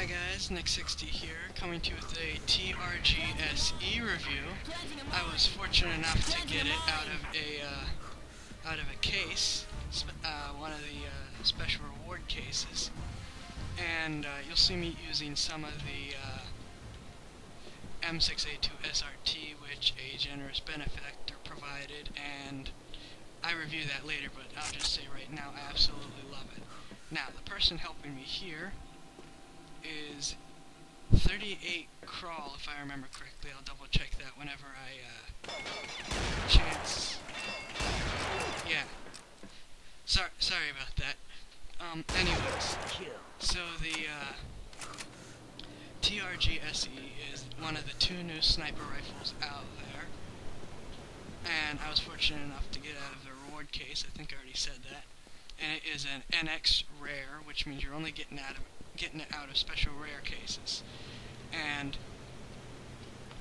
Hi guys, nikolai60 here, coming to you with a TRG SE review. I was fortunate enough to get it out of a case, one of the special reward cases, and you'll see me using some of the M6A2 SRT, which a generous benefactor provided, and I review that later, but I'll just say right now I absolutely love it. Now, the person helping me here is 38 crawl, if I remember correctly. I'll double check that whenever I chance. Yeah. Sorry about that. Anyways, so the TRG SE is one of the two new sniper rifles out there, and I was fortunate enough to get out of the reward case. I think I already said that. And it is an NX rare, which means you're only getting it out of special rare cases. And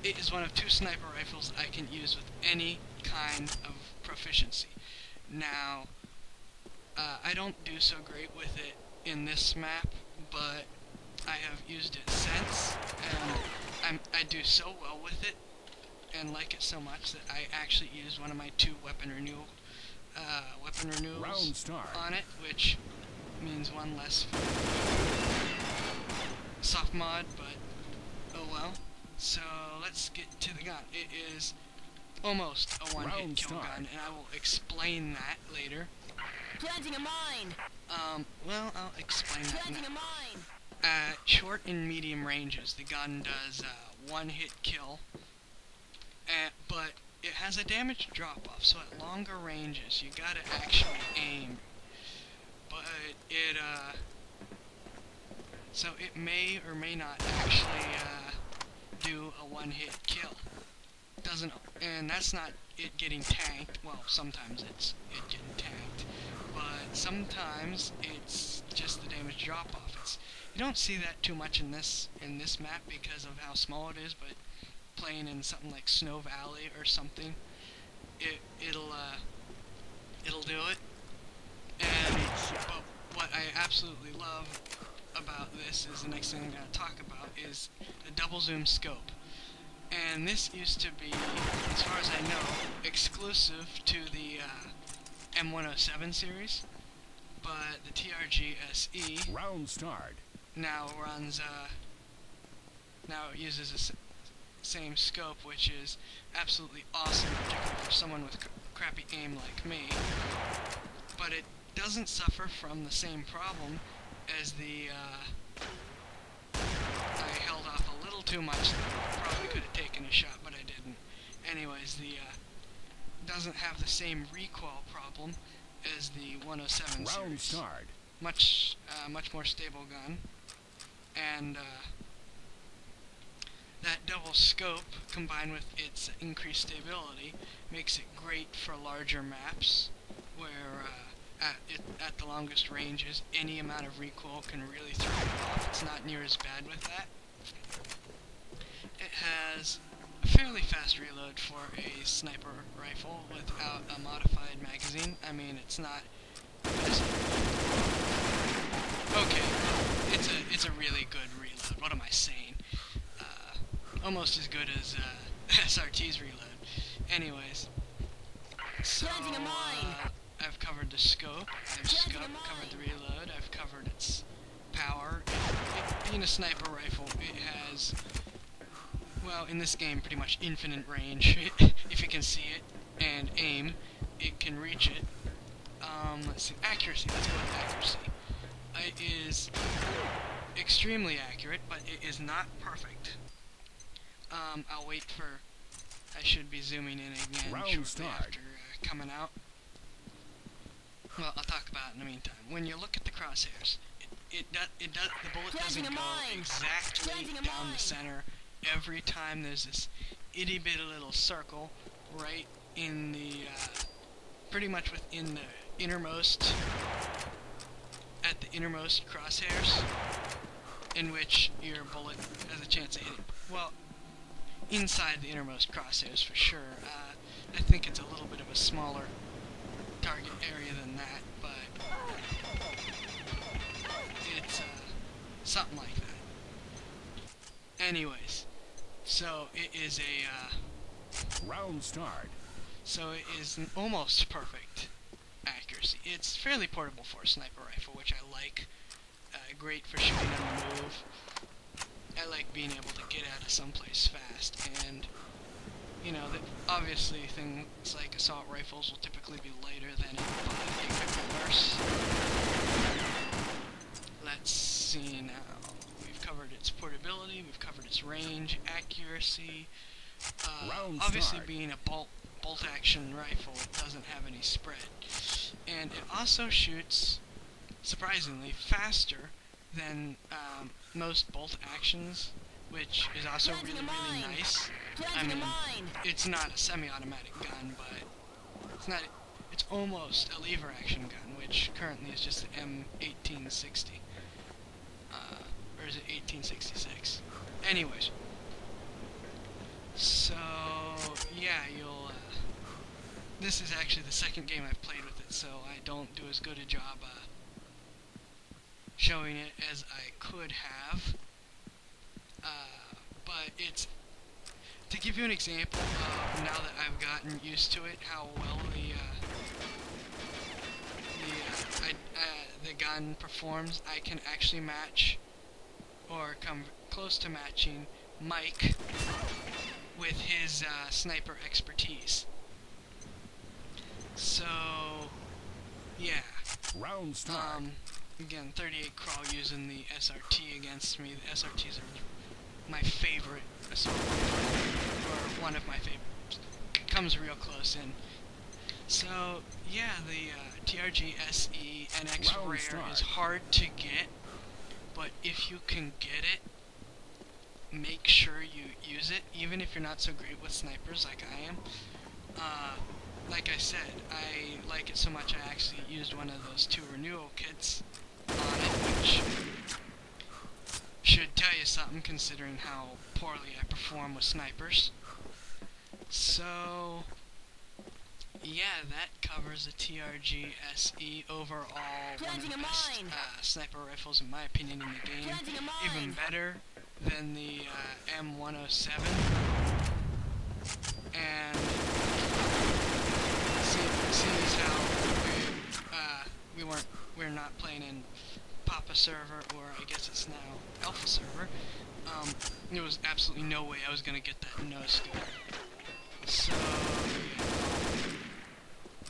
it is one of two sniper rifles I can use with any kind of proficiency. Now, I don't do so great with it in this map, but I have used it since, and I do so well with it and like it so much that I actually used one of my two weapon renewals on it, which means one less soft mod, but oh well. So let's get to the gun. It is almost a one-hit kill gun, and I will explain that later. Planting a mine. Well, I'll explain that Planting now. a mine. At short and medium ranges, the gun does one-hit kill, but it has a damage drop-off, so at longer ranges, you gotta actually aim. But so it may or may not actually do a one-hit kill. And that's not it getting tanked. Well, sometimes it's it getting tanked, but sometimes it's just the damage drop-off. You don't see that too much in this map because of how small it is, but playing in something like Snow Valley or something, it'll do it. And but what I absolutely love about this is the next thing I'm going to talk about is the double zoom scope. And this used to be, as far as I know, exclusive to the M107 series, but the TRG SE now runs now it uses the same scope, which is absolutely awesome, particularly for someone with crappy aim like me. But it doesn't suffer from the same problem as the I held off a little too much. Probably could have taken a shot, but I didn't. Anyways, the doesn't have the same recoil problem as the 107 series. Much more stable gun, and that double scope, combined with its increased stability, makes it great for larger maps, where at the longest ranges, any amount of recoil can really throw it off. It's not near as bad with that. It has a fairly fast reload for a sniper rifle without a modified magazine. I mean, it's not... Okay, it's a really good reload. What am I saying? Almost as good as SRT's reload. Anyways, so I've covered the scope, covered the reload, I've covered its power. Being a sniper rifle, it has, well, in this game, pretty much infinite range. If you can see it and aim, it can reach it. Let's see, accuracy. Let's go with accuracy. It is extremely accurate, but it is not perfect. I'll wait for... I should be zooming in again shortly after coming out. Well, I'll talk about it in the meantime. When you look at the crosshairs, the bullet doesn't go exactly down the center every time. There's this itty bitty little circle right in the, pretty much within the innermost, at the innermost crosshairs, in which your bullet has a chance of hitting. Well, inside the innermost crosshairs for sure. I think it's a little bit of a smaller target area than that, but it's something like that. Anyways, so it is Round start. so it is an almost perfect accuracy. It's fairly portable for a sniper rifle, which I like. Great for shooting on the move. I like being able to get out of someplace fast, and you know, obviously things like assault rifles will typically be lighter than it, but they could be worse. Let's see now. We've covered its portability, we've covered its range, accuracy. Obviously, being a bolt action rifle, it doesn't have any spread, and it also shoots surprisingly faster than most bolt actions, which is also really nice. I mean, it's not a semi-automatic gun, but it's almost a lever action gun, which currently is just the M1860. Or is it 1866? Anyways. So, yeah, this is actually the second game I've played with it, so I don't do as good a job, showing it as I could have. But it's, to give you an example of now that I've gotten used to it, how well the gun performs, I can actually match, or come close to matching, Mike with his sniper expertise. So, yeah. Round start. Again, 38 crawl using the SRT against me. The SRTs are my favorite assault rifle, or one of my favorites. Comes real close in. So, yeah, the TRG SE NX Rare is hard to get, but if you can get it, make sure you use it, even if you're not so great with snipers like I am. Like I said, I like it so much I actually used one of those 2 renewal kits on it, which should tell you something considering how poorly I perform with snipers. So, yeah, that covers the TRG SE overall. One of the best sniper rifles in my opinion in the game. Even better than the M107. And seeing as how we're not playing in Papa server, or I guess it's now Alpha server, there was absolutely no way I was gonna get that no scope. So yeah,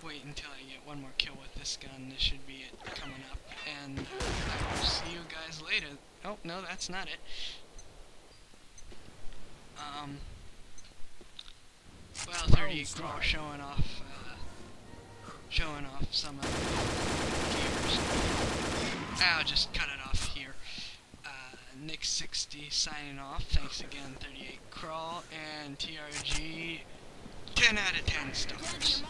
wait until I get one more kill with this gun. This should be it coming up, and I will see you guys later. Oh no, that's not it. Well, 38 crawl showing off some of the gears. I'll just cut it off here. nikolai60 signing off. Thanks again, 38 crawl, and TRG 10 out of 10 stars.